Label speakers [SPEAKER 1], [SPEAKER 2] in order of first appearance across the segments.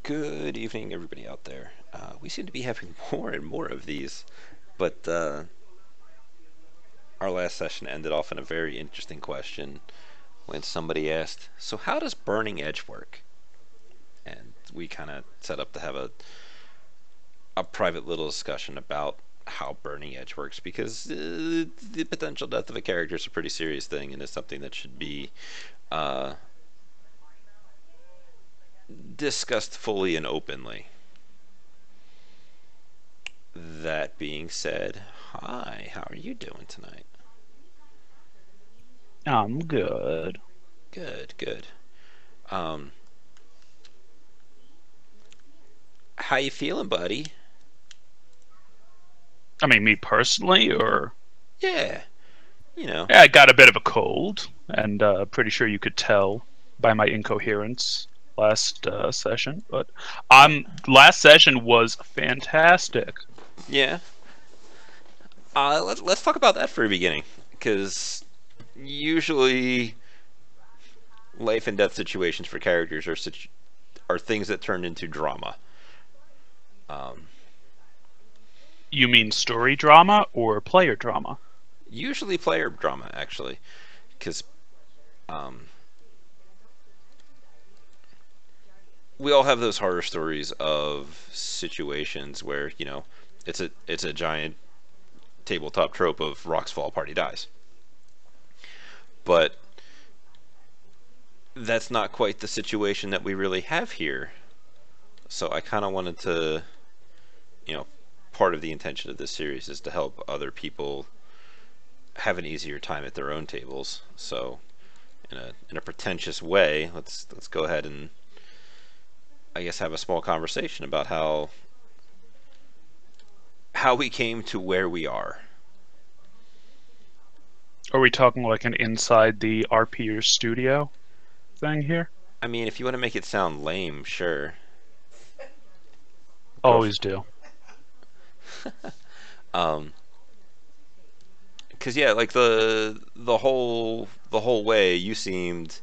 [SPEAKER 1] Good evening, everybody out there. We seem to be having more and more of these, but our last session ended off in a very interesting question when somebody asked, "So how does burning edge work?" And we kind of set up to have a private little discussion about how burning edge works because the potential death of a character is a pretty serious thing and is something that should be uh, discussed fully and openly. That being said, hi, how are you doing tonight?
[SPEAKER 2] I'm good.
[SPEAKER 1] Good, good. Um, how you feeling, buddy?
[SPEAKER 2] I mean, me personally, or
[SPEAKER 1] Yeah, you know.
[SPEAKER 2] yeah, I got a bit of a cold, and pretty sure you could tell by my incoherence last session. But last session was fantastic.
[SPEAKER 1] Yeah. Let's talk about that for a beginning, because usually life and death situations for characters are things that turn into drama. Um,
[SPEAKER 2] You mean story drama or player drama?
[SPEAKER 1] Usually player drama, actually, because um, we all have those horror stories of situations where it's a giant tabletop trope of rocks fall, party dies. But that's not quite the situation that we really have here. So I kind of wanted to, you know, part of the intention of this series is to help other people have an easier time at their own tables. So in a pretentious way, let's go ahead and I guess have a small conversation about how we came to where we are.
[SPEAKER 2] Are we talking like an inside the RPer studio thing here?
[SPEAKER 1] I mean, if you want to make it sound lame, sure. Go
[SPEAKER 2] Always do.
[SPEAKER 1] um, because yeah, like the whole way you seemed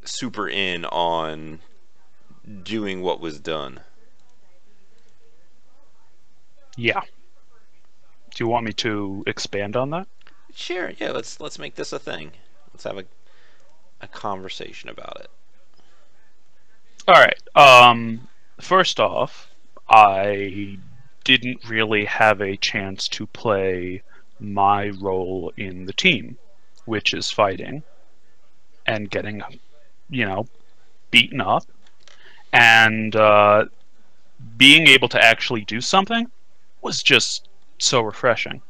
[SPEAKER 1] super in on doing what was done.
[SPEAKER 2] Yeah. Do you want me to expand on that?
[SPEAKER 1] Sure, yeah, let's make this a thing. Let's have a conversation about it.
[SPEAKER 2] All right. First off, I didn't really have a chance to play my role in the team, which is fighting and getting, you know, beaten up, and being able to actually do something was just so refreshing.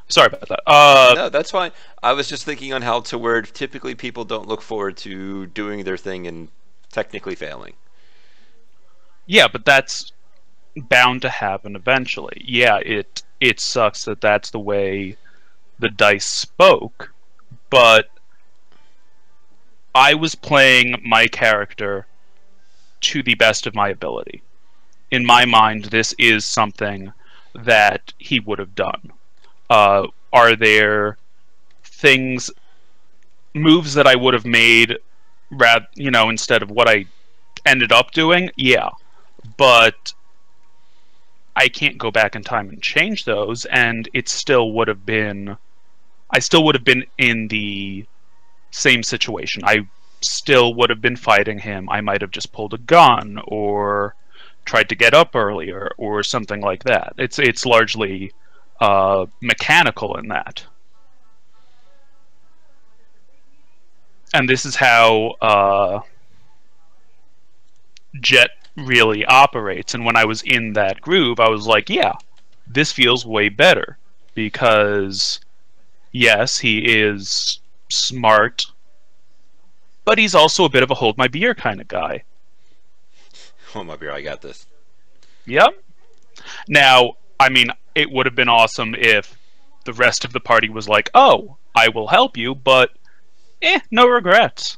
[SPEAKER 2] Sorry about that.
[SPEAKER 1] No, that's fine. I was just thinking on how to word typically people don't look forward to doing their thing and technically failing.
[SPEAKER 2] Yeah, but that's bound to happen eventually. Yeah, it sucks that that's the way the dice spoke, but I was playing my character to the best of my ability. In my mind, this is something that he would have done. Are there things, moves that I would have made, instead of what I ended up doing? Yeah, but I can't go back in time and change those, and it still would have been. I still would have been in the same situation. I still would have been fighting him. I might have just pulled a gun or tried to get up earlier or something like that. It's largely mechanical in that, and this is how Jet really operates. And when I was in that groove, I was like, yeah, this feels way better because yes, he is smart, but he's also a bit of a hold my beer kind of guy.
[SPEAKER 1] Oh my beer, I got this.
[SPEAKER 2] Yep. Now, I mean, it would have been awesome if the rest of the party was like, "Oh, I will help you," but no regrets.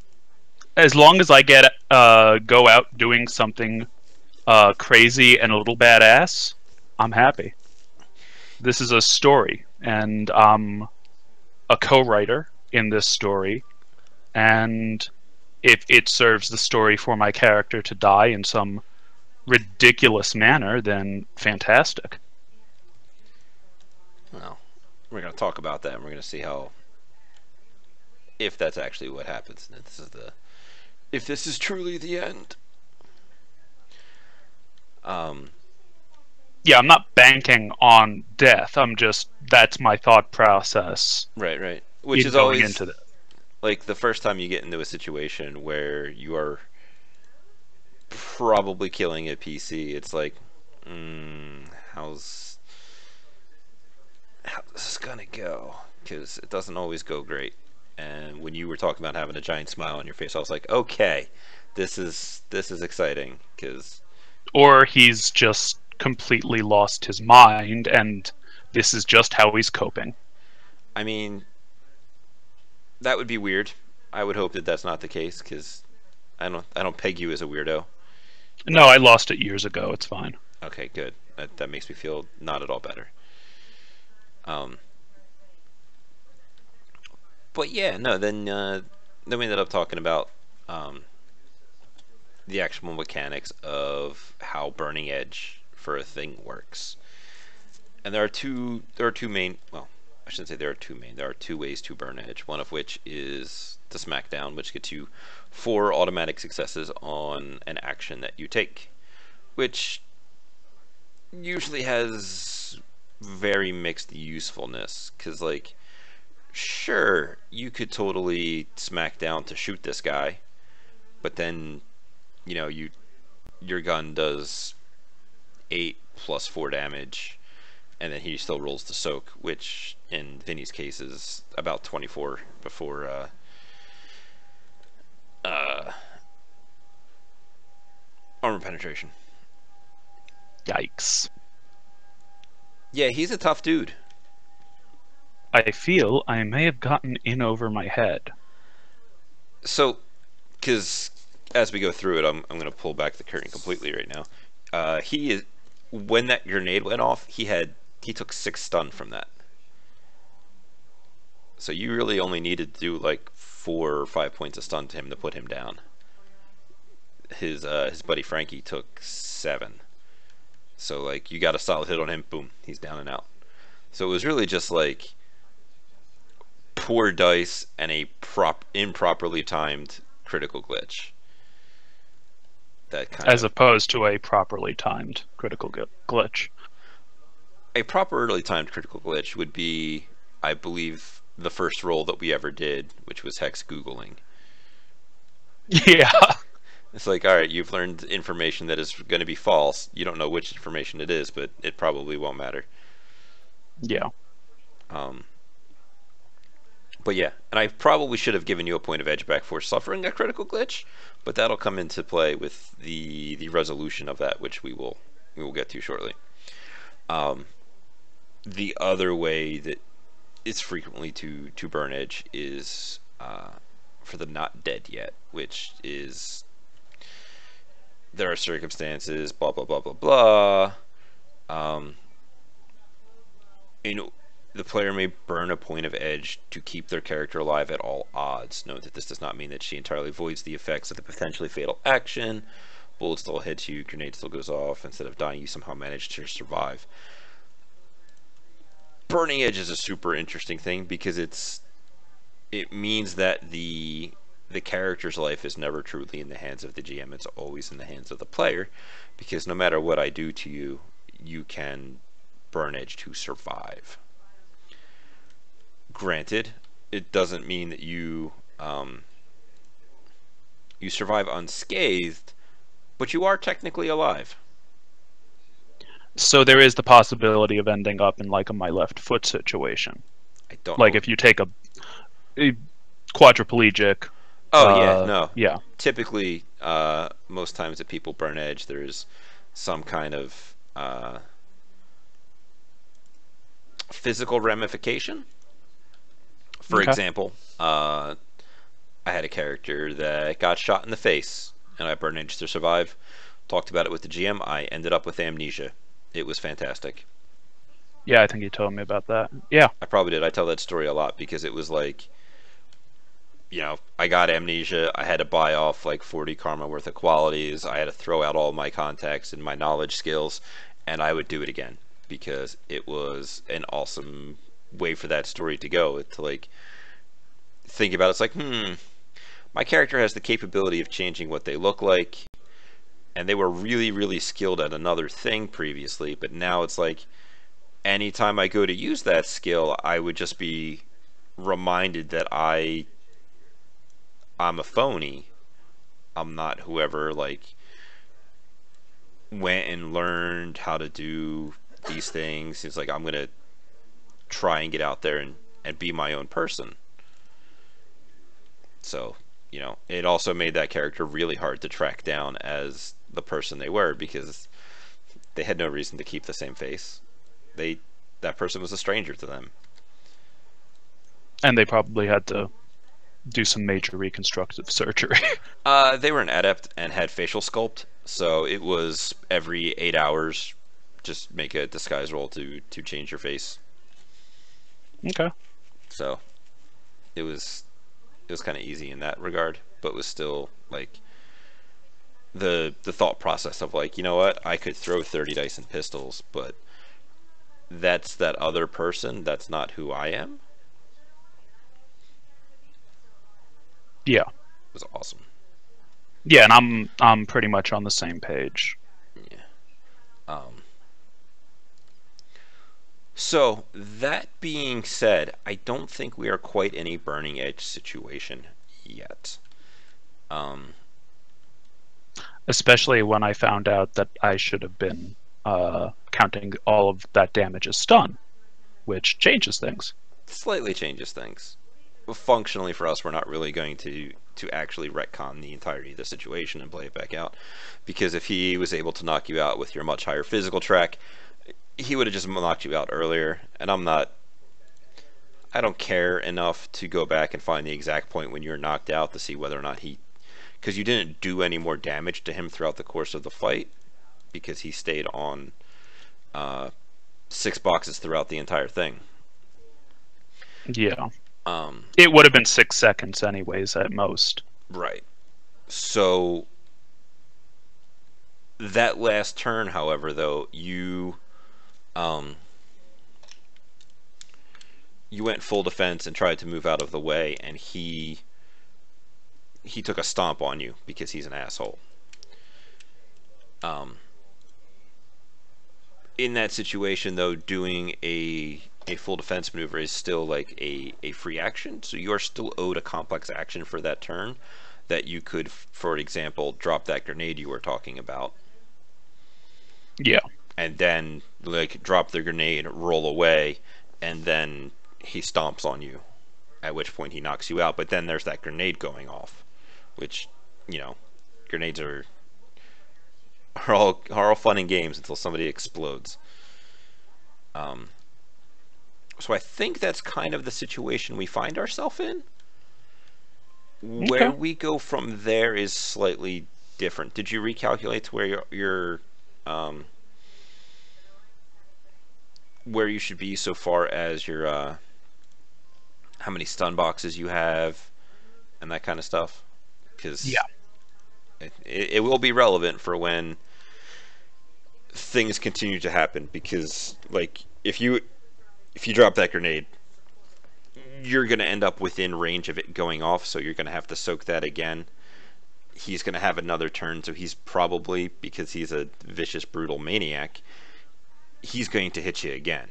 [SPEAKER 2] As long as I get go out doing something crazy and a little badass, I'm happy. This is a story, and I'm a co-writer in this story, and if it serves the story for my character to die in some ridiculous manner, then fantastic.
[SPEAKER 1] Well, we're going to talk about that, and we're going to see how, if that's actually what happens. If this is truly the end. Um,
[SPEAKER 2] Yeah, I'm not banking on death. I'm just that's my thought process
[SPEAKER 1] right, right. Which
[SPEAKER 2] in
[SPEAKER 1] is
[SPEAKER 2] going
[SPEAKER 1] always
[SPEAKER 2] into this.
[SPEAKER 1] like the first time you get into a situation where you are probably killing a PC. It's like, how's how's this gonna go? Because it doesn't always go great. And when you were talking about having a giant smile on your face, I was like, okay, this is exciting because
[SPEAKER 2] Or he's just completely lost his mind, and this is just how he's coping.
[SPEAKER 1] I mean that would be weird. I would hope that that's not the case because I don't peg you as a weirdo.
[SPEAKER 2] No, I lost it years ago. It's fine.
[SPEAKER 1] Okay, good. That makes me feel not at all better. Um, but yeah, no. Then we ended up talking about um, the actual mechanics of how Burning Edge for a thing works. And there are two main, well, I shouldn't say there are two main. There are two ways to burn edge. One of which is the smackdown, which gets you 4 automatic successes on an action that you take, which usually has very mixed usefulness. Because like, sure, you could totally smack down to shoot this guy, but then your gun does 8 plus 4 damage, and then he still rolls the soak, which in Vinny's case is about 24 before uh, armor penetration.
[SPEAKER 2] Yikes.
[SPEAKER 1] Yeah, he's a tough dude.
[SPEAKER 2] I feel I may have gotten in over my head.
[SPEAKER 1] So, because as we go through it, I'm going to pull back the curtain completely right now. He is when that grenade went off, he took 6 stun from that. So you really only needed to do like 4 or 5 points of stun to him to put him down. His buddy Frankie took 7. So like you got a solid hit on him, boom, he's down and out. So it was really just like poor dice and a improperly timed critical glitch. That kind
[SPEAKER 2] As
[SPEAKER 1] of
[SPEAKER 2] opposed to a properly timed critical glitch.
[SPEAKER 1] A properly timed critical glitch would be, I believe, the first roll that we ever did, which was hex googling.
[SPEAKER 2] Yeah.
[SPEAKER 1] It's like, all right, you've learned information that is going to be false. You don't know which information it is, but it probably won't matter.
[SPEAKER 2] Yeah.
[SPEAKER 1] Um, but yeah, and I probably should have given you a point of edge back for suffering a critical glitch, but that'll come into play with the resolution of that, which we will get to shortly. The other way that it's frequently to burn edge is for the not dead yet, which is there are circumstances, blah blah blah blah blah. Um, the player may burn a point of edge to keep their character alive at all odds. Note that this does not mean that she entirely avoids the effects of the potentially fatal action. Bullet still hits you, grenade still goes off. Instead of dying, you somehow manage to survive. Burning edge is a super interesting thing because it means that the character's life is never truly in the hands of the GM. It's always in the hands of the player, because no matter what I do to you, you can burn edge to survive. Granted, it doesn't mean that you survive unscathed, but you are technically alive.
[SPEAKER 2] So there is the possibility of ending up in like a my left foot situation.
[SPEAKER 1] I don't
[SPEAKER 2] Like
[SPEAKER 1] know.
[SPEAKER 2] if you take a quadriplegic.
[SPEAKER 1] Oh yeah, no.
[SPEAKER 2] Yeah.
[SPEAKER 1] Typically, most times that people burn edge, there's some kind of physical ramification. For
[SPEAKER 2] Okay.
[SPEAKER 1] example, I had a character that got shot in the face, and I burned edge to survive. Talked about it with the GM. I ended up with amnesia. It was fantastic.
[SPEAKER 2] Yeah, I think you told me about that. Yeah.
[SPEAKER 1] I probably did. I tell that story a lot because it was like I got amnesia. I had to buy off like 40 karma worth of qualities. I had to throw out all my contacts and my knowledge skills, and I would do it again because it was an awesome way for that story to go. To like think about it, it's like, my character has the capability of changing what they look like, and they were really, really skilled at another thing previously, but now it's like anytime I go to use that skill, I would just be reminded that I'm a phony. I'm not whoever like went and learned how to do these things. It's like I'm gonna try and get out there and be my own person. So, it also made that character really hard to track down as the person they were because they had no reason to keep the same face. That person was a stranger to them.
[SPEAKER 2] And they probably had to do some major reconstructive surgery.
[SPEAKER 1] They were an adept and had facial sculpt, so it was every 8 hours, just make a disguise roll to change your face.
[SPEAKER 2] Okay.
[SPEAKER 1] So it was kind of easy in that regard, but was still like the thought process of like, you know what, I could throw 30 dice and pistols, but that's that other person. That's not who I am.
[SPEAKER 2] Yeah.
[SPEAKER 1] It was awesome.
[SPEAKER 2] Yeah, and I'm pretty much on the same page.
[SPEAKER 1] Yeah. Um, So, that being said, I don't think we are quite in a burning edge situation yet. Um,
[SPEAKER 2] Especially when I found out that I should have been counting all of that damage as stun, which changes things.
[SPEAKER 1] Slightly changes things. Functionally, for us, we're not really going to actually retcon the entirety of the situation and play it back out, because if he was able to knock you out with your much higher physical track, he would have just knocked you out earlier. And I don't care enough to go back and find the exact point when you're knocked out to see whether or not because you didn't do any more damage to him throughout the course of the fight, because he stayed on 6 boxes throughout the entire thing.
[SPEAKER 2] Yeah.
[SPEAKER 1] Um,
[SPEAKER 2] It would have been 6 seconds anyways at most.
[SPEAKER 1] right. So that last turn, however, though, um, you went full defense and tried to move out of the way, and he took a stomp on you because he's an asshole. Um, in that situation, though, doing a full defense maneuver is still like a free action, so you are still owed a complex action for that turn that you could, for example, drop that grenade you were talking about,
[SPEAKER 2] Yeah.
[SPEAKER 1] and then like drop the grenade, roll away, and then he stomps on you, at which point he knocks you out. But then there's that grenade going off, which, grenades are all fun and games until somebody explodes. Um, so I think that's kind of the situation we find ourselves in. Where
[SPEAKER 2] Okay.
[SPEAKER 1] we go from there is slightly different. Did you recalculate to um, where you should be so far as your how many stun boxes you have and that kind of stuff? Because
[SPEAKER 2] Yeah.
[SPEAKER 1] it will be relevant for when things continue to happen. Because like if you drop that grenade, you're going to end up within range of it going off, so you're going to have to soak that again. He's going to have another turn, so he's probably, because he's a vicious, brutal maniac, he's going to hit you again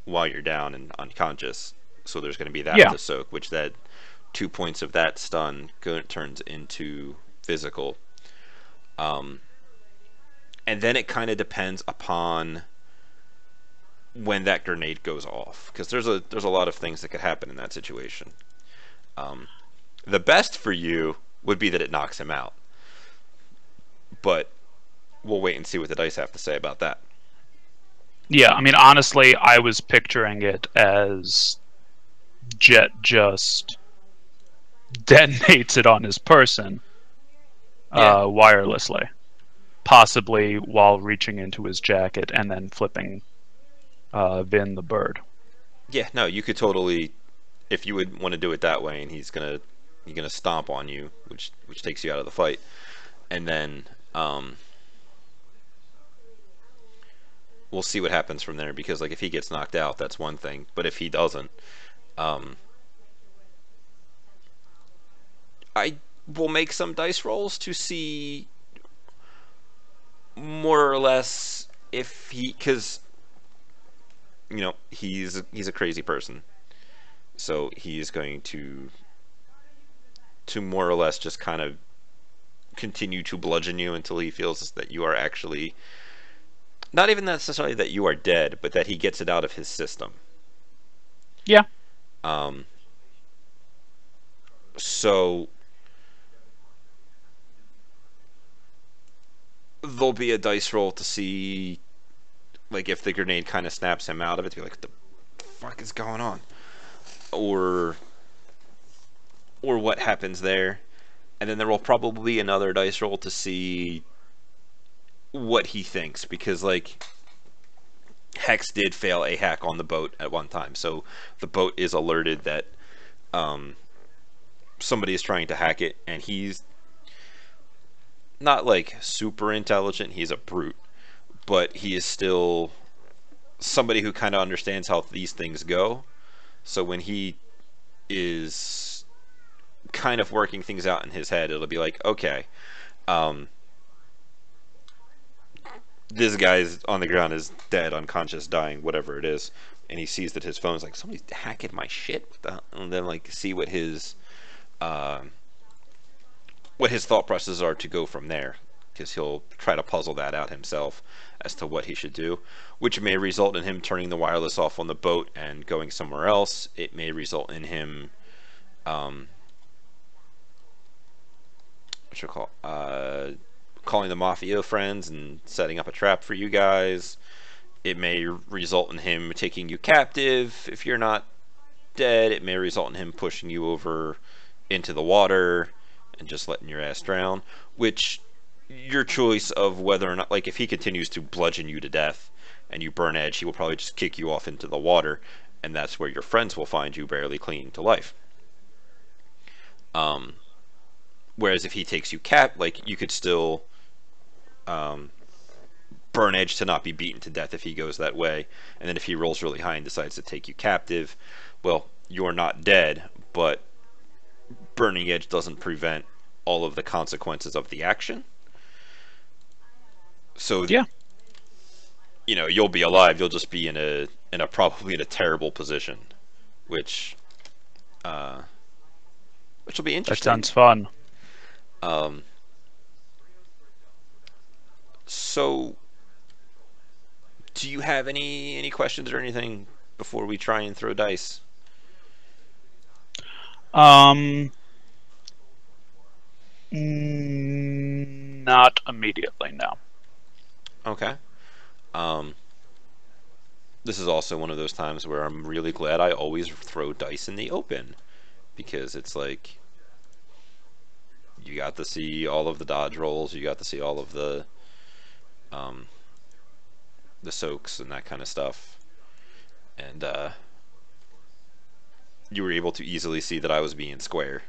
[SPEAKER 1] while you're down and unconscious. So there's going to be that
[SPEAKER 2] Yeah.
[SPEAKER 1] to soak, which that 2 points of that stun turns into physical. Um, and then it kind of depends upon when that grenade goes off, because there's a lot of things that could happen in that situation. Um, the best for you would be that it knocks him out, but we'll wait and see what the dice have to say about that.
[SPEAKER 2] Yeah. I mean, honestly, I was picturing it as Jet just detonates it on his person
[SPEAKER 1] Yeah,
[SPEAKER 2] wirelessly, possibly while reaching into his jacket and then flipping Vin the bird.
[SPEAKER 1] yeah, no, you could totally, if you would want to do it that way, and he's gonna He's gonna stomp on you, which takes you out of the fight, and then we'll see what happens from there. Because like if he gets knocked out, that's one thing, but if he doesn't, um, I will make some dice rolls to see more or less if he, because he's a crazy person, so he is going to more or less just kind of continue to bludgeon you until he feels that you are actually not even necessarily that you are dead, but that he gets it out of his system.
[SPEAKER 2] Yeah.
[SPEAKER 1] Um, so there'll be a dice roll to see, like, if the grenade kind of snaps him out of it, to be like, what the fuck is going on? Or what happens there. And then there will probably be another dice roll to see what he thinks, because, like, Hex did fail a hack on the boat at one time, so the boat is alerted that somebody is trying to hack it, and he's not like super intelligent, he's a brute, but he is still somebody who kind of understands how these things go. So when he is kind of working things out in his head, it'll be like, okay, um, this guy's on the ground, is dead, unconscious, dying, whatever it is, and he sees that his phone's like, somebody's hacking my shit, and then like see uh, what his thought processes are to go from there, because he'll try to puzzle that out himself as to what he should do, which may result in him turning the wireless off on the boat and going somewhere else. It may result in him, what you call, calling the mafia friends and setting up a trap for you guys. It may result in him taking you captive if you're not dead. It may result in him pushing you over into the water and just letting your ass drown, which your choice of whether or not, like, if he continues to bludgeon you to death and you burn edge, he will probably just kick you off into the water, and that's where your friends will find you barely clinging to life. Whereas if he takes you like, you could still burn edge to not be beaten to death if he goes that way, and then if he rolls really high and decides to take you captive, well, you're not dead, but burning edge doesn't prevent all of the consequences of the action. So
[SPEAKER 2] Yeah.
[SPEAKER 1] you'll be alive. You'll just be in a probably in a terrible position, which uh, which will be
[SPEAKER 2] That
[SPEAKER 1] interesting.
[SPEAKER 2] sounds fun.
[SPEAKER 1] Um, so, do you have any questions or anything before we try and throw dice?
[SPEAKER 2] Um, not immediately, no.
[SPEAKER 1] Okay. Um, this is also one of those times where I'm really glad I always throw dice in the open, because it's like you got to see all of the dodge rolls, you got to see all of um, the soaks and that kind of stuff, and you were able to easily see that I was being square.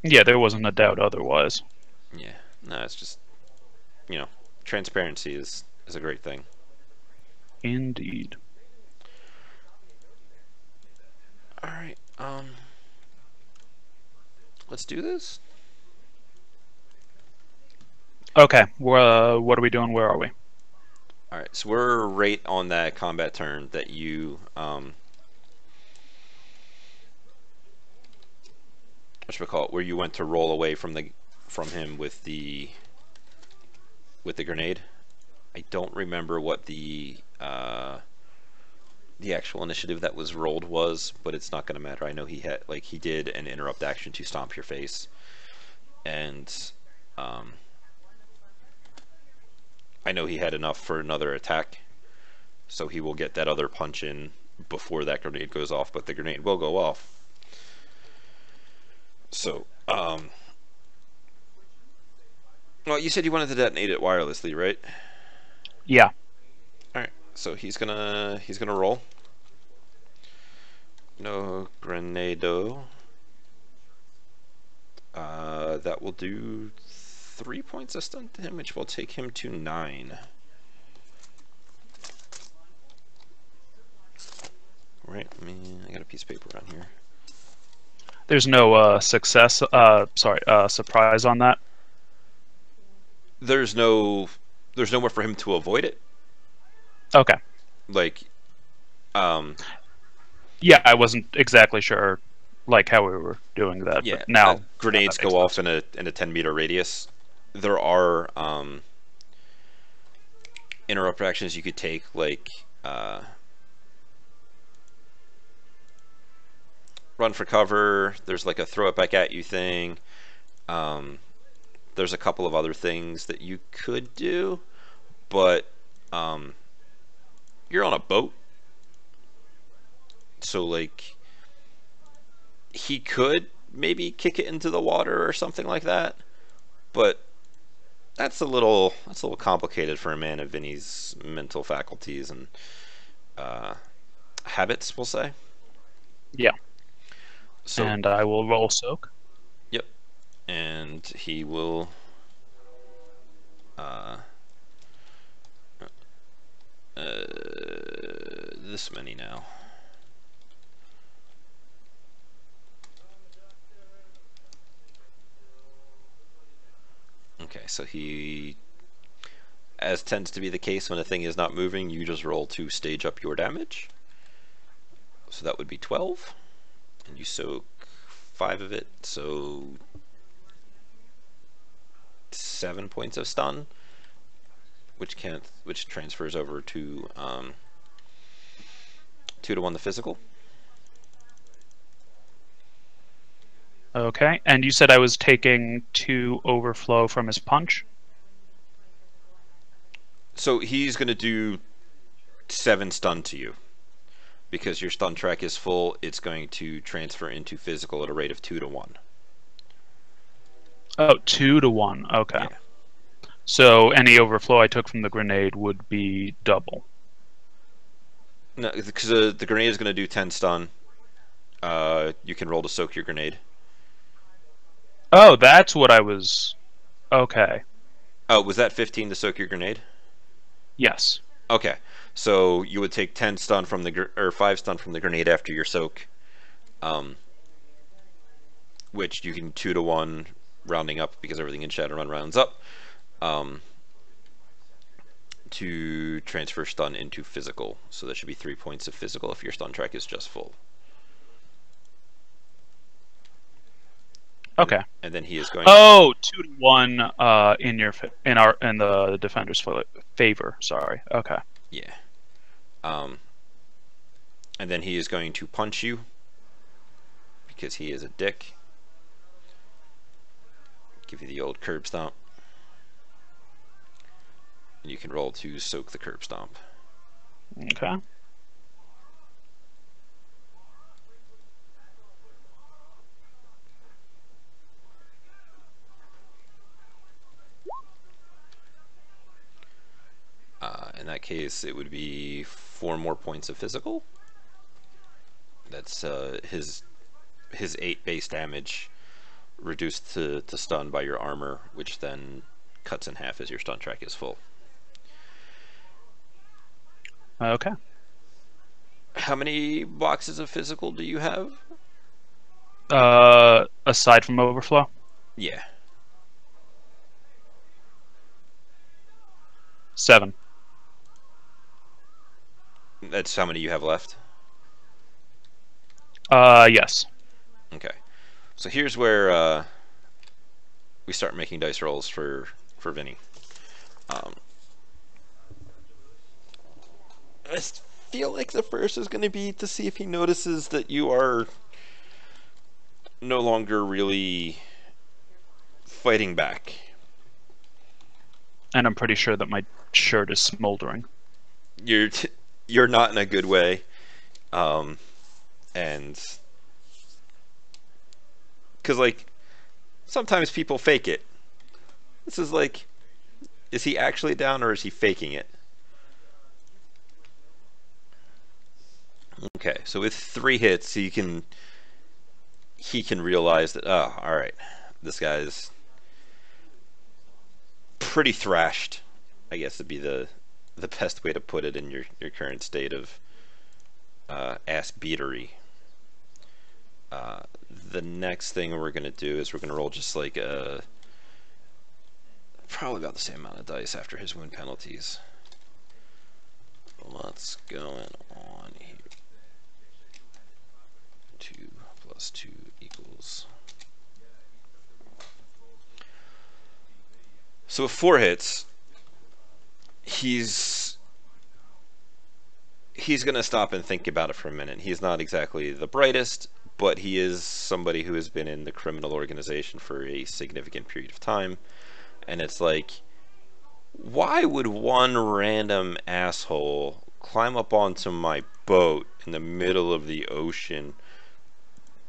[SPEAKER 2] Yeah, there wasn't a doubt otherwise.
[SPEAKER 1] Yeah, no, it's just you know, transparency is a great thing.
[SPEAKER 2] Indeed.
[SPEAKER 1] All right, let's do this.
[SPEAKER 2] Okay, what are we doing? Where are we?
[SPEAKER 1] All right, so we're right on that combat turn that you what should we call it? Where you went to roll away from him with the grenade. I don't remember what the actual initiative that was rolled was, but it's not going to matter. I know he did an interrupt action to stomp your face, and I know he had enough for another attack, so he will get that other punch in before that grenade goes off, but the grenade will go off. So, well, you said you wanted to detonate it wirelessly, right?
[SPEAKER 2] Yeah.
[SPEAKER 1] All right. So he's gonna roll. No grenado. That will do 3 points of stun damage. Will take him to 9. Right, I got a piece of paper around here.
[SPEAKER 2] There's no surprise on that.
[SPEAKER 1] There's nowhere for him to avoid it.
[SPEAKER 2] Okay.
[SPEAKER 1] Like,
[SPEAKER 2] yeah, I wasn't exactly sure, like how we were doing that,
[SPEAKER 1] yeah,
[SPEAKER 2] but now
[SPEAKER 1] grenades
[SPEAKER 2] that makes
[SPEAKER 1] go off
[SPEAKER 2] sense.
[SPEAKER 1] in a 10-meter radius. There are interrupt actions you could take, like run for cover. There's like a throw it back at you thing. Um, there's a couple of other things that you could do, but you're on a boat, so like he could maybe kick it into the water or something like that, but that's a little complicated for a man of Vinny's mental faculties and habits, we'll say.
[SPEAKER 2] Yeah,
[SPEAKER 1] So,
[SPEAKER 2] and I will roll soak.
[SPEAKER 1] yep, and he will uh, this many now. Okay, so he, as tends to be the case when a thing is not moving, you just roll to stage up your damage. So that would be 12, and you soak 5 of it, so 7 points of stun, which transfers over to 2 to 1 the physical.
[SPEAKER 2] Okay, and you said I was taking 2 overflow from his punch?
[SPEAKER 1] So he's going to do 7 stun to you. Because your stun track is full, it's going to transfer into physical at a rate of 2 to 1.
[SPEAKER 2] Oh, 2 to 1, okay.
[SPEAKER 1] Yeah.
[SPEAKER 2] So any overflow I took from the grenade would be double.
[SPEAKER 1] No, because the grenade is going to do 10 stun. You can roll to soak your grenade.
[SPEAKER 2] Oh, that's what I was... Okay.
[SPEAKER 1] Oh, was that 15 to soak your grenade?
[SPEAKER 2] Yes.
[SPEAKER 1] Okay, so you would take 10 stun from or 5 stun from the grenade after your soak, which you can 2 to 1, rounding up because everything in Shadowrun rounds up, to transfer stun into physical. So that should be 3 points of physical if your stun track is just full.
[SPEAKER 2] Okay.
[SPEAKER 1] And then he is going.
[SPEAKER 2] Oh, 2 to 1 in the defender's favor. Sorry. Okay.
[SPEAKER 1] Yeah. And then he is going to punch you because he is a dick. Give you the old curb stomp. And you can roll to soak the curb stomp.
[SPEAKER 2] Okay.
[SPEAKER 1] In that case, it would be 4 more points of physical. That's his 8 base damage reduced to stun by your armor, which then cuts in half as your stun track is full.
[SPEAKER 2] Okay.
[SPEAKER 1] How many boxes of physical do you have?
[SPEAKER 2] Aside from overflow?
[SPEAKER 1] Yeah.
[SPEAKER 2] 7.
[SPEAKER 1] That's how many you have left?
[SPEAKER 2] Yes.
[SPEAKER 1] Okay. So here's where we start making dice rolls for Vinny. I feel like the first is going to be to see if he notices that you are no longer really fighting back.
[SPEAKER 2] And I'm pretty sure that my shirt is smoldering.
[SPEAKER 1] You're not in a good way, and because like sometimes people fake it. This is like, is he actually down or is he faking it? Okay, so with 3 hits, he can realize that. Oh, all right, this guy's pretty thrashed. I guess would be the best way to put it in your current state of ass beatery. The next thing we're gonna do is we're gonna roll just like a probably about the same amount of dice after his wound penalties. What's going on here? 2 plus 2 equals. So with 4 hits, he's gonna stop and think about it for a minute. He's not exactly the brightest, but he is somebody who has been in the criminal organization for a significant period of time. And it's like, why would one random asshole climb up onto my boat in the middle of the ocean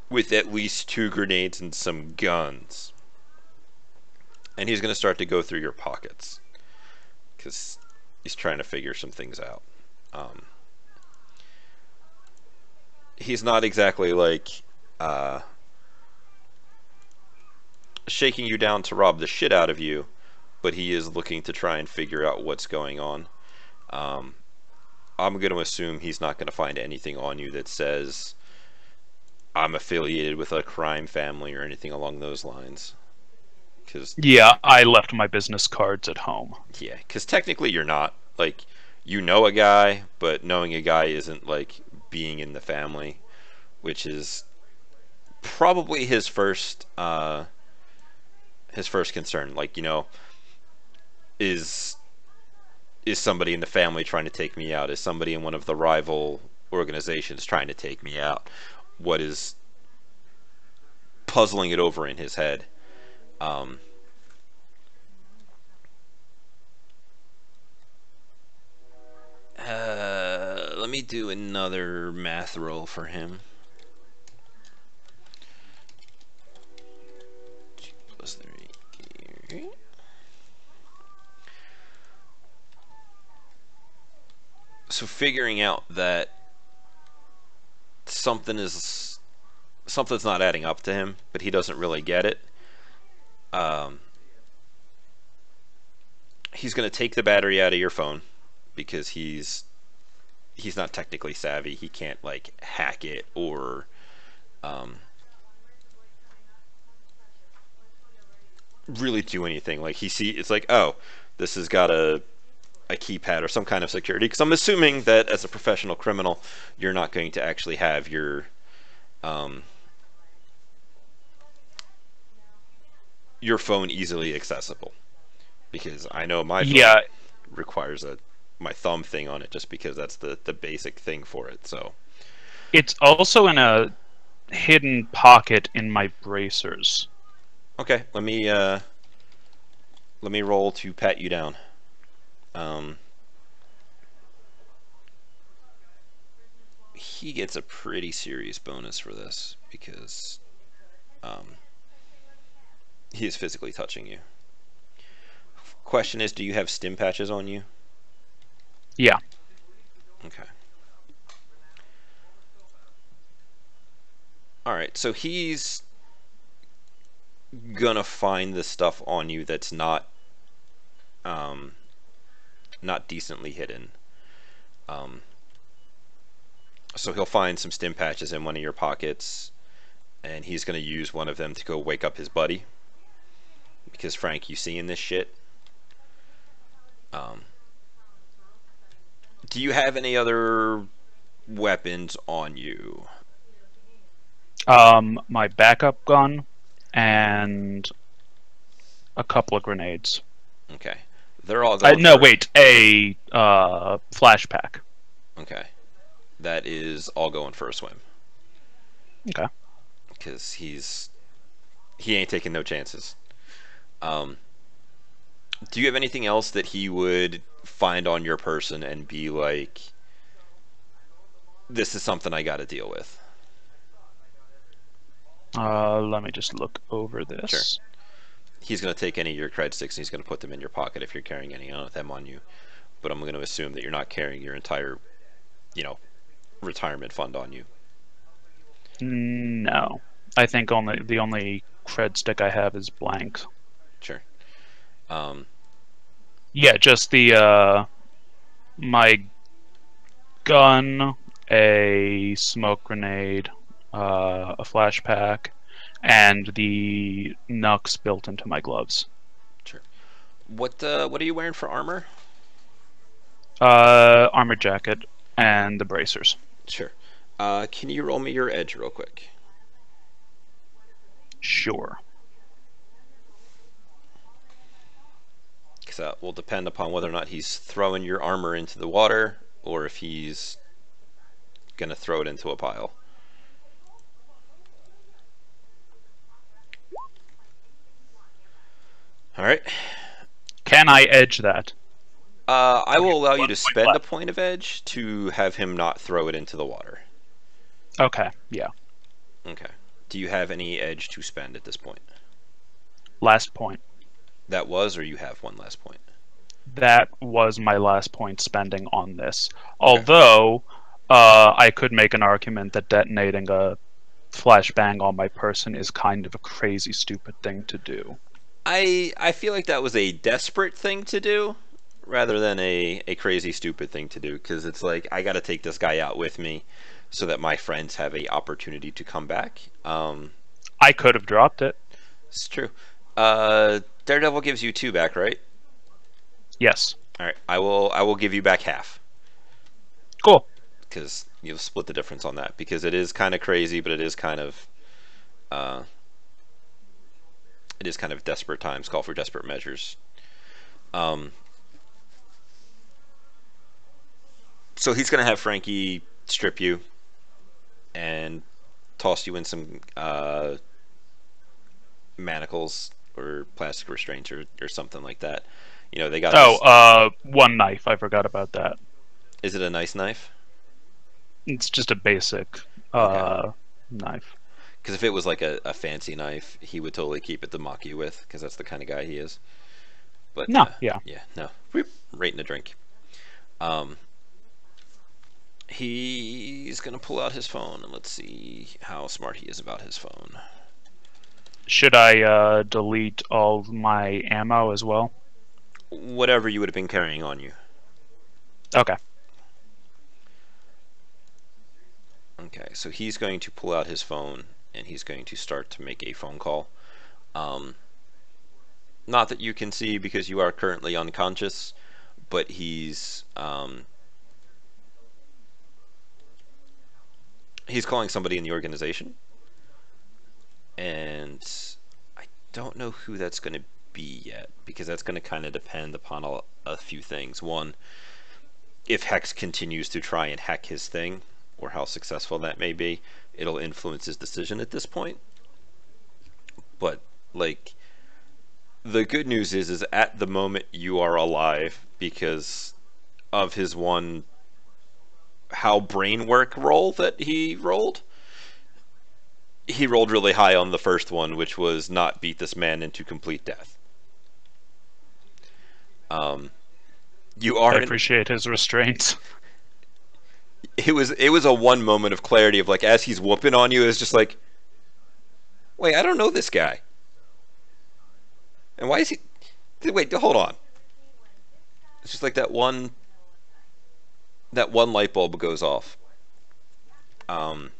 [SPEAKER 1] with at least 2 grenades and some guns? And he's going to start to go through your pockets because he's trying to figure some things out. He's not exactly like shaking you down to rob the shit out of you, but he is looking to try and figure out what's going on. I'm going to assume he's not going to find anything on you that says I'm affiliated with a crime family or anything along those lines. Cause,
[SPEAKER 2] Yeah, I left my business cards at home.
[SPEAKER 1] yeah, because technically you're not. Like, you know a guy, but knowing a guy isn't like being in the family, which is probably his first concern. Like, is somebody in the family trying to take me out? Is somebody in one of the rival organizations trying to take me out? What is puzzling it over in his head? Let me do another math roll for him. 2 plus 3. So figuring out that something's not adding up to him, but he doesn't really get it. He's going to take the battery out of your phone because he's not technically savvy. He can't like hack it or really do anything. Like it's like, oh, this has got a keypad or some kind of security. Because I'm assuming that as a professional criminal, you're not going to actually have your phone easily accessible. Because I know my phone requires my thumb thing on it just because that's the basic thing for it. So
[SPEAKER 2] it's also in a hidden pocket in my bracers.
[SPEAKER 1] Okay, let me roll to pat you down. He gets a pretty serious bonus for this because he is physically touching you. Question is, do you have stim patches on you?
[SPEAKER 2] Yeah.
[SPEAKER 1] Okay. Alright, so he's gonna find the stuff on you that's not decently hidden. So he'll find some stim patches in one of your pockets, and he's gonna use one of them to go wake up his buddy. Because Frank, you seeing this shit? Do you have any other weapons on you?
[SPEAKER 2] My backup gun and a couple of grenades.
[SPEAKER 1] Okay, they're all going.
[SPEAKER 2] No, wait, a flashpack.
[SPEAKER 1] Okay, that is all going for a swim.
[SPEAKER 2] Okay.
[SPEAKER 1] Because he ain't taking no chances. Do you have anything else that he would find on your person and be like, this is something I got to deal with?
[SPEAKER 2] Let me just look over this.
[SPEAKER 1] Sure. He's going to take any of your cred sticks and he's going to put them in your pocket if you're carrying any of them on you. But I'm going to assume that you're not carrying your entire, retirement fund on you.
[SPEAKER 2] No, I think only the only cred stick I have is blank.
[SPEAKER 1] Sure. Um,
[SPEAKER 2] Yeah, just the my gun, a smoke grenade, a flashpack, and the Nux built into my gloves.
[SPEAKER 1] sure. What are you wearing for armor?
[SPEAKER 2] Armor jacket and the bracers.
[SPEAKER 1] Sure. Can you roll me your edge real quick?
[SPEAKER 2] Sure.
[SPEAKER 1] Because that will depend upon whether or not he's throwing your armor into the water or if he's gonna throw it into a pile. All right.
[SPEAKER 2] Can I edge that?
[SPEAKER 1] I will allow you
[SPEAKER 2] 1
[SPEAKER 1] to
[SPEAKER 2] point
[SPEAKER 1] spend a
[SPEAKER 2] left.
[SPEAKER 1] point of edge to have him not throw it into the water.
[SPEAKER 2] Okay, yeah.
[SPEAKER 1] Okay. Do you have any edge to spend at this point?
[SPEAKER 2] Last point.
[SPEAKER 1] That was, or you have one last point?
[SPEAKER 2] That was my last point spending on this.
[SPEAKER 1] Okay.
[SPEAKER 2] Although, I could make an argument that detonating a flashbang on my person is kind of a crazy, stupid thing to do.
[SPEAKER 1] I feel like that was a desperate thing to do rather than a crazy stupid thing to do, because it's like I got to take this guy out with me so that my friends have a opportunity to come back.
[SPEAKER 2] I could have dropped it.
[SPEAKER 1] It's true. Daredevil gives you 2 back, right?
[SPEAKER 2] Yes.
[SPEAKER 1] All right. I will give you back half
[SPEAKER 2] Cool.
[SPEAKER 1] because you'll split the difference on that, because it is kind of crazy, but uh, it is kind of desperate times call for desperate measures. Um, so he's gonna have Frankie strip you and toss you in some manacles or plastic restraints or something like that. You know, they got
[SPEAKER 2] Oh,
[SPEAKER 1] this.
[SPEAKER 2] one knife. I forgot about that.
[SPEAKER 1] Is it a nice knife?
[SPEAKER 2] It's just a basic
[SPEAKER 1] Okay.
[SPEAKER 2] knife.
[SPEAKER 1] Because if it was like a fancy knife, he would totally keep it to mock you with, because that's the kind of guy he is. But
[SPEAKER 2] No, yeah.
[SPEAKER 1] yeah, no, Whoop. Right in the drink. Um, he's gonna pull out his phone and let's see how smart he is about his phone.
[SPEAKER 2] Should I delete all my ammo as well?
[SPEAKER 1] Whatever you would have been carrying on you.
[SPEAKER 2] Okay.
[SPEAKER 1] Okay, so he's going to pull out his phone and he's going to start to make a phone call. Um, Not that you can see because you are currently unconscious, but he's calling somebody in the organization, and I don't know who that's going to be yet, because that's going to kind of depend upon a few things. One, if Hex continues to try and hack his thing, or how successful that may be, it'll influence his decision at this point. But like, the good news is at the moment you are alive because of his one how brain work roll that he rolled. He rolled really high on the first one, which was not beat this man into complete death. Um, you
[SPEAKER 2] I
[SPEAKER 1] are in,
[SPEAKER 2] appreciate his restraint.
[SPEAKER 1] it was a one moment of clarity of like, as he's whooping on you, it's just like, wait, I don't know this guy, and why is he? Wait, hold on. It's just like that one light bulb goes off. Um,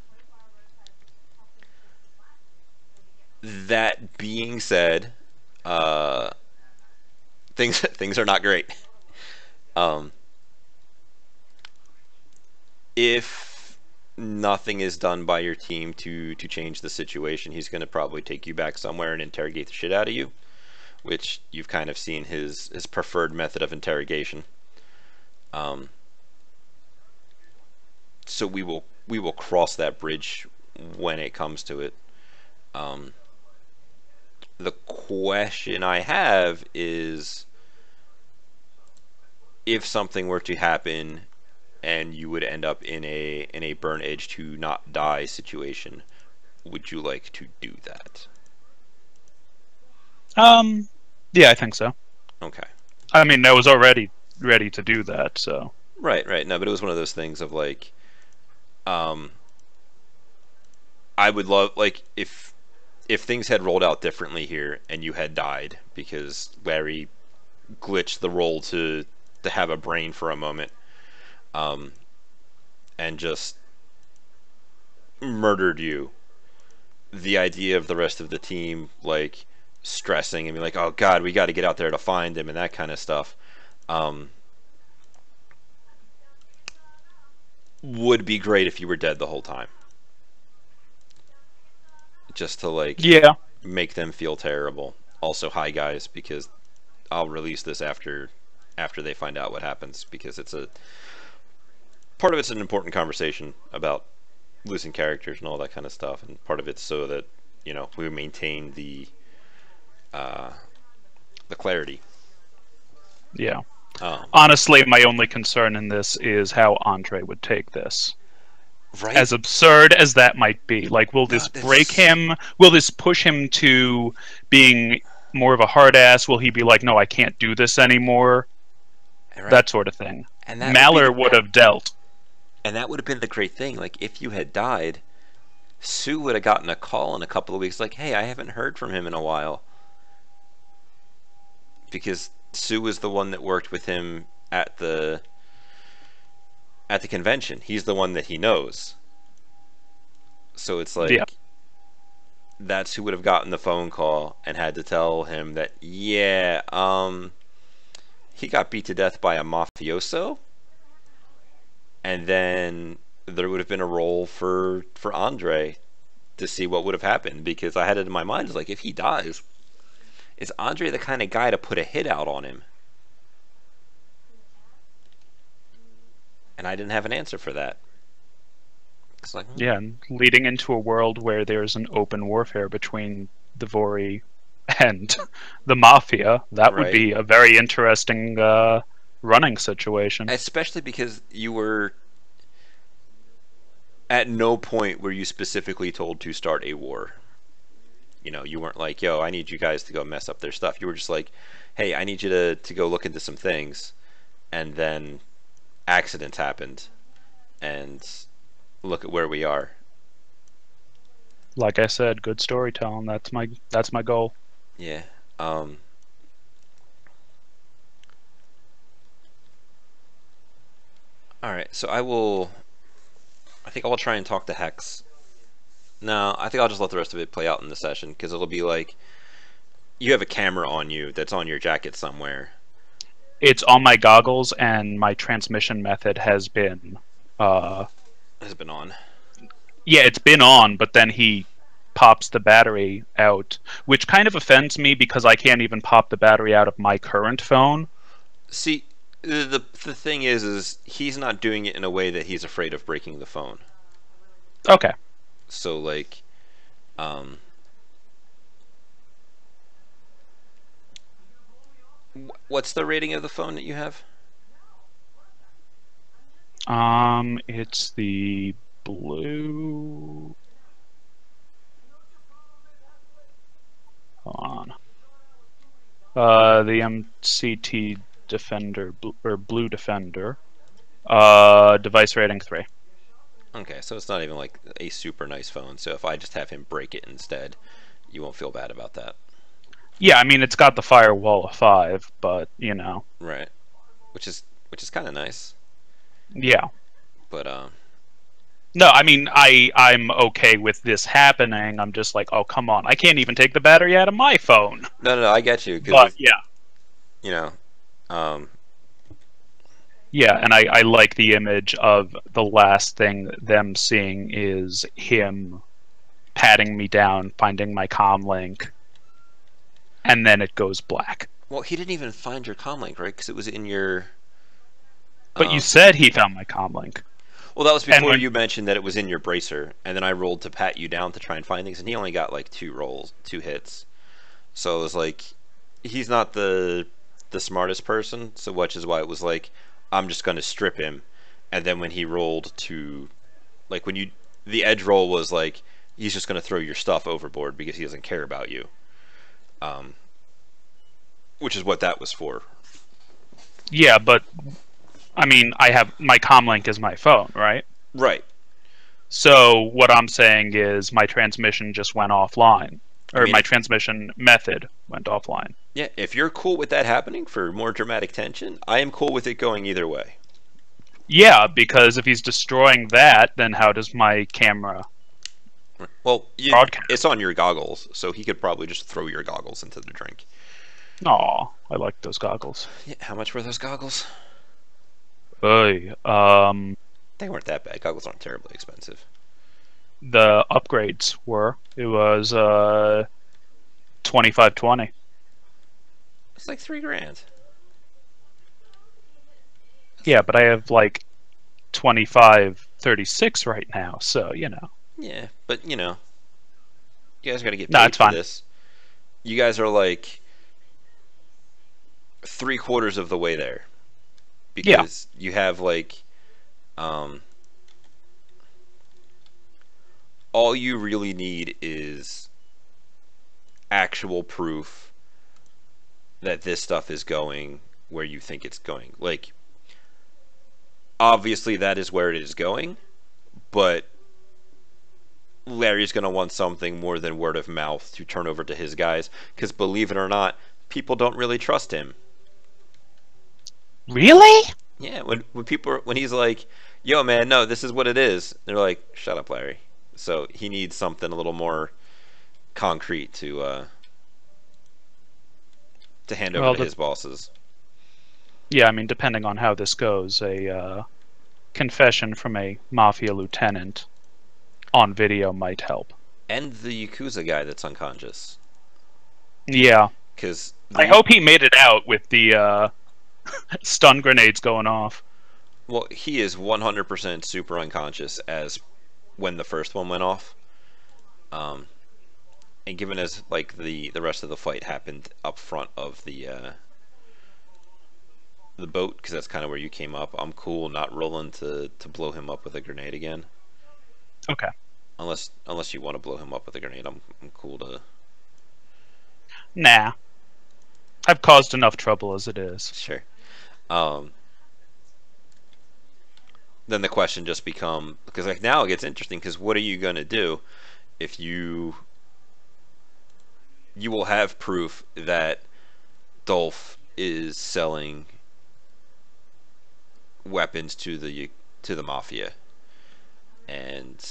[SPEAKER 1] that being said, uh, things are not great. Um, if nothing is done by your team to change the situation, he's going to probably take you back somewhere and interrogate the shit out of you, which you've kind of seen his preferred method of interrogation. Um, so we will cross that bridge when it comes to it. Um, the question I have is, if something were to happen and you would end up in a burn edge to not die situation, would you like to do that?
[SPEAKER 2] Um, yeah, I think so.
[SPEAKER 1] Okay.
[SPEAKER 2] I mean, I was already ready to do that, so.
[SPEAKER 1] Right, right. No, but it was one of those things of like, Um, I would love, like, if things had rolled out differently here and you had died because Larry glitched the roll to have a brain for a moment, um, and just murdered you. The idea of the rest of the team like stressing and being like, "Oh God, we got to get out there to find him," and that kind of stuff, um, would be great if you were dead the whole time, just to like
[SPEAKER 2] Yeah.
[SPEAKER 1] make them feel terrible. Also, hi guys, because I'll release this after they find out what happens, because it's a part of it's an important conversation about losing characters and all that kind of stuff, and part of it's so that we maintain uh, the clarity.
[SPEAKER 2] Yeah.
[SPEAKER 1] Um,
[SPEAKER 2] Honestly, my only concern in this is how Andre would take this.
[SPEAKER 1] right?
[SPEAKER 2] As absurd as that might be, like, will
[SPEAKER 1] No,
[SPEAKER 2] this break
[SPEAKER 1] that's
[SPEAKER 2] him? Will this push him to being more of a hard ass? Will he be like, no, I can't do this anymore?
[SPEAKER 1] right,
[SPEAKER 2] That sort of thing.
[SPEAKER 1] and that would be
[SPEAKER 2] Maller would have dealt.
[SPEAKER 1] and that would have been the great thing. Like if you had died, Sue would have gotten a call in a couple of weeks, like, "Hey, I haven't heard from him in a while," because Sue was the one that worked with him at the convention. He's the one that he knows. So it's
[SPEAKER 2] Yeah.
[SPEAKER 1] like that's who would have gotten the phone call and had to tell him that, yeah, he got beat to death by a mafioso, and then there would have been a role for Andre to see what would have happened, because I had it in my mind, it's like, if he dies, is Andre the kind of guy to put a hit out on him? And I didn't have an answer for that. It's like,
[SPEAKER 2] Yeah, and leading into a world where there's an open warfare between the Vori and the Mafia, that would
[SPEAKER 1] right.
[SPEAKER 2] be a very interesting running situation.
[SPEAKER 1] Especially because you were at no point were you specifically told to start a war. You weren't like, "Yo, I need you guys to go mess up their stuff." You were just like, "Hey, I need you to go look into some things," and then accidents happened, and look at where we are.
[SPEAKER 2] Like I said, good storytelling. That's my goal.
[SPEAKER 1] Yeah. All right. So I will. I think I will try and talk to Hex. No, I think I'll just let the rest of it play out in the session, because it'll be like you have a camera on you that's on your jacket somewhere.
[SPEAKER 2] It's on my goggles, and my transmission method has been,
[SPEAKER 1] Has been on.
[SPEAKER 2] yeah, it's been on, but then he pops the battery out, which kind of offends me because I can't even pop the battery out of my current phone.
[SPEAKER 1] See, the thing is he's not doing it in a way that he's afraid of breaking the phone.
[SPEAKER 2] Okay.
[SPEAKER 1] So like, um, what's the rating of the phone that you have?
[SPEAKER 2] It's the blue. Hold on. The MCT Defender or Blue Defender. Device rating 3.
[SPEAKER 1] Okay, so it's not even like a super nice phone. So if I just have him break it instead, you won't feel bad about that.
[SPEAKER 2] Yeah, I mean it's got the firewall of 5, but
[SPEAKER 1] Right. Which is kind of nice.
[SPEAKER 2] yeah.
[SPEAKER 1] But
[SPEAKER 2] No, I mean I'm okay with this happening. I'm just like, oh come on, I can't even take the battery out of my phone.
[SPEAKER 1] no, I get you,
[SPEAKER 2] But
[SPEAKER 1] because
[SPEAKER 2] yeah,
[SPEAKER 1] you know, um,
[SPEAKER 2] yeah, and I like the image of the last thing them seeing is him patting me down, finding my comm link, and then it goes black.
[SPEAKER 1] well, he didn't even find your comm link, right? Because it was in your.
[SPEAKER 2] But you
[SPEAKER 1] Um,
[SPEAKER 2] said he found my comm link.
[SPEAKER 1] well, that was
[SPEAKER 2] And
[SPEAKER 1] before
[SPEAKER 2] when
[SPEAKER 1] you mentioned that it was in your bracer, and then I rolled to pat you down to try and find things, and he only got like 2 hits. So it was like, he's not the smartest person, so which is why it was like, I'm just gonna strip him, and then when he rolled to, like when you, the edge roll was like, he's just gonna throw your stuff overboard because he doesn't care about you, um, which is what that was for.
[SPEAKER 2] Yeah, but I mean I have my comm link is my phone, right?
[SPEAKER 1] Right.
[SPEAKER 2] So what I'm saying is my transmission just went offline,
[SPEAKER 1] I
[SPEAKER 2] or
[SPEAKER 1] mean,
[SPEAKER 2] my transmission method went offline.
[SPEAKER 1] yeah, if you're cool with that happening for more dramatic tension, I am cool with it going either way.
[SPEAKER 2] Yeah, because if he's destroying that, then how does my camera
[SPEAKER 1] Well, it's
[SPEAKER 2] broadcast?
[SPEAKER 1] on your goggles, so he could probably just throw your goggles into the drink.
[SPEAKER 2] Aw, I like those goggles.
[SPEAKER 1] Yeah, how much were those goggles?
[SPEAKER 2] Oy,
[SPEAKER 1] They weren't that bad. Goggles aren't terribly expensive.
[SPEAKER 2] the upgrades were. It was 2520.
[SPEAKER 1] It's like 3 grand.
[SPEAKER 2] Yeah, but I have like 2536 right now, so you know.
[SPEAKER 1] Yeah, but you guys got to get
[SPEAKER 2] No,
[SPEAKER 1] paid
[SPEAKER 2] it's
[SPEAKER 1] for
[SPEAKER 2] fine.
[SPEAKER 1] this. You guys are like 3/4 of the way there
[SPEAKER 2] Yeah.
[SPEAKER 1] because you have like um, all you really need is actual proof that this stuff is going where you think it's going. Like, obviously, that is where it is going, but Larry's going to want something more than word of mouth to turn over to his guys because, believe it or not, people don't really trust him.
[SPEAKER 2] Really?
[SPEAKER 1] Yeah, when he's like, "Yo, man, no, this is what it is," they're like, "Shut up, Larry." So he needs something a little more concrete to hand over
[SPEAKER 2] Well,
[SPEAKER 1] to his bosses.
[SPEAKER 2] yeah, I mean, depending on how this goes, a confession from a mafia lieutenant on video might help.
[SPEAKER 1] And the Yakuza guy that's unconscious.
[SPEAKER 2] Yeah,
[SPEAKER 1] Because
[SPEAKER 2] I hope he made it out with the stun grenades going off.
[SPEAKER 1] well, he is 100% super unconscious as when the first one went off. Um, and given as like the rest of the fight happened up front of the boat, because that's kind of where you came up, I'm cool not rolling to blow him up with a grenade again.
[SPEAKER 2] Okay.
[SPEAKER 1] Unless you want to blow him up with a grenade, I'm cool to.
[SPEAKER 2] Nah, I've caused enough trouble as it is.
[SPEAKER 1] Sure. Um, then the question just become because like now it gets interesting because what are you gonna do if you will have proof that Dolph is selling weapons to the mafia, and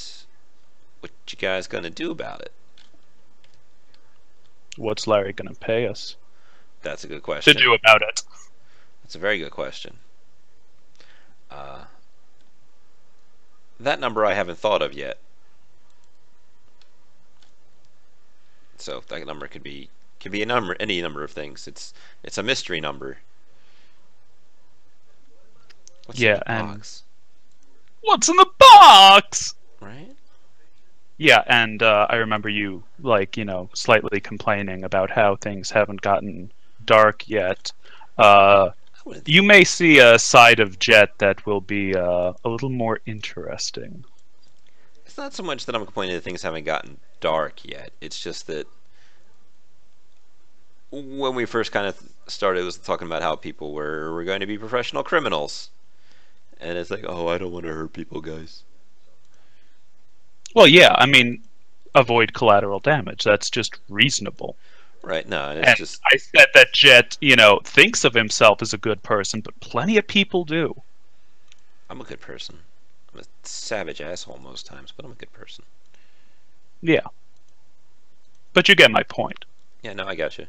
[SPEAKER 1] what you guys gonna do about it?
[SPEAKER 2] What's Larry gonna pay us
[SPEAKER 1] That's a good
[SPEAKER 2] to
[SPEAKER 1] question.
[SPEAKER 2] do about it?
[SPEAKER 1] That's a very good question. Uh, that number I haven't thought of yet. So that number could be a number, any number of things. It's a mystery number. What's in
[SPEAKER 2] Yeah,
[SPEAKER 1] the
[SPEAKER 2] and
[SPEAKER 1] box,
[SPEAKER 2] what's in the box?
[SPEAKER 1] right?
[SPEAKER 2] Yeah, and I remember you, like, slightly complaining about how things haven't gotten dark yet. Uh,
[SPEAKER 1] I wouldn't.
[SPEAKER 2] you may see a side of Jet that will be a little more interesting.
[SPEAKER 1] It's not so much that I'm complaining that things haven't gotten dark yet. It's just that when we first kind of started, it was talking about how people were going to be professional criminals, and it's like, oh, I don't want to hurt people, guys.
[SPEAKER 2] Well, yeah, I mean, avoid collateral damage. That's just reasonable.
[SPEAKER 1] Right? No, and it's
[SPEAKER 2] And
[SPEAKER 1] just
[SPEAKER 2] I said that Jet, thinks of himself as a good person, but plenty of people do.
[SPEAKER 1] I'm a good person. I'm a savage asshole most times, but I'm a good person.
[SPEAKER 2] Yeah, but you get my point.
[SPEAKER 1] Yeah, no, I got you.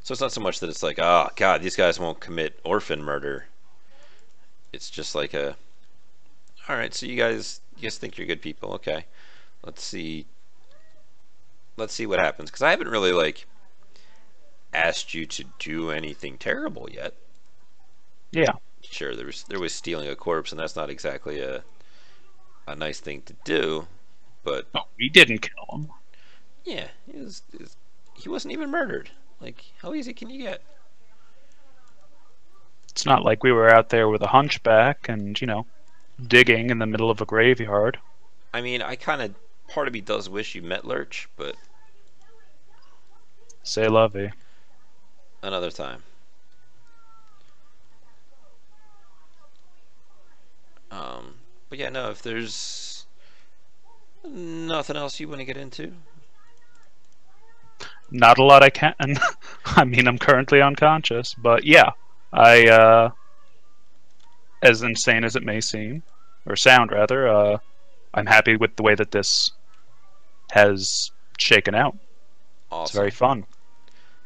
[SPEAKER 1] So it's not so much that it's like, oh God, these guys won't commit orphan murder. It's just like all right, so you guys think you're good people, okay? Let's see, let's see what happens. Because I haven't really like asked you to do anything terrible yet.
[SPEAKER 2] Yeah.
[SPEAKER 1] Sure, there was stealing a corpse, and that's not exactly a nice thing to do. But
[SPEAKER 2] No, we didn't kill him.
[SPEAKER 1] yeah, he wasn't even murdered. Like, how easy can you get?
[SPEAKER 2] It's not like we were out there with a hunchback and, digging in the middle of a graveyard.
[SPEAKER 1] I mean, I kind of part of me does wish you met Lurch, but
[SPEAKER 2] Say lovey.
[SPEAKER 1] another time. But yeah, no. If there's Nothing else you want to get into?
[SPEAKER 2] Not a lot I can. I mean, I'm currently unconscious, but yeah, I, as insane as it may seem, or sound rather, I'm happy with the way that this has shaken out. It's very
[SPEAKER 1] Awesome.
[SPEAKER 2] fun.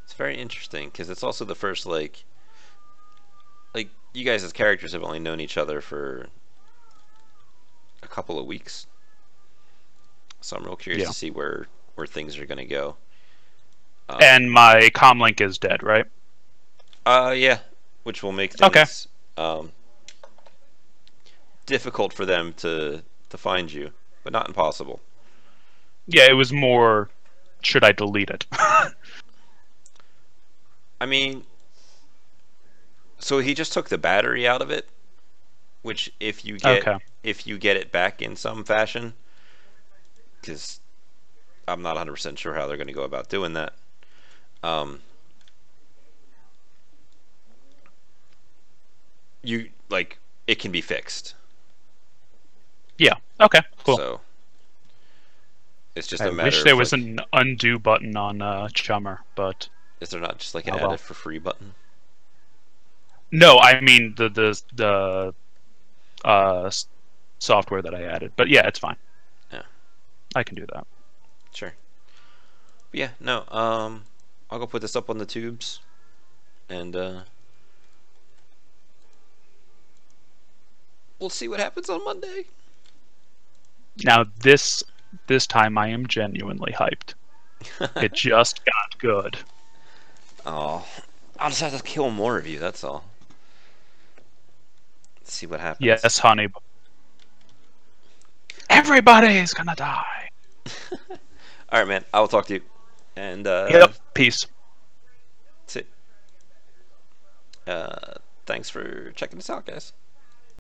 [SPEAKER 1] It's very interesting because it's also the first like you guys as characters have only known each other for a couple of weeks, so I'm real curious
[SPEAKER 2] Yeah.
[SPEAKER 1] to see where things are gonna go. Um,
[SPEAKER 2] And my comlink is dead, right?
[SPEAKER 1] yeah, which will make
[SPEAKER 2] Okay.
[SPEAKER 1] things difficult for them to find you, but not impossible.
[SPEAKER 2] Yeah, it was more, should I delete it?
[SPEAKER 1] I mean, so he just took the battery out of it, which
[SPEAKER 2] Okay.
[SPEAKER 1] if you get it back in some fashion, because I'm not 100% sure how they're going to go about doing that. Um, you like it can be fixed,
[SPEAKER 2] Yeah. Okay. Cool.
[SPEAKER 1] so it's just
[SPEAKER 2] I
[SPEAKER 1] a matter
[SPEAKER 2] wish there
[SPEAKER 1] of
[SPEAKER 2] was
[SPEAKER 1] like,
[SPEAKER 2] an undo button on Chummer, but
[SPEAKER 1] is there not just like an
[SPEAKER 2] oh
[SPEAKER 1] add it
[SPEAKER 2] well.
[SPEAKER 1] for free button?
[SPEAKER 2] No, I mean the software that I added. But yeah, it's fine.
[SPEAKER 1] Yeah,
[SPEAKER 2] I can do that.
[SPEAKER 1] sure. But yeah, no. I'll go put this up on the tubes, and we'll see what happens on Monday.
[SPEAKER 2] Now this time I am genuinely hyped. It just got good.
[SPEAKER 1] Oh, I'll just have to kill more of you. That's all. Let's see what happens.
[SPEAKER 2] Yes, honey. Everybody's gonna die.
[SPEAKER 1] All right, man. I will talk to you. And
[SPEAKER 2] Yep. Peace.
[SPEAKER 1] that's it. Thanks for checking this out, guys.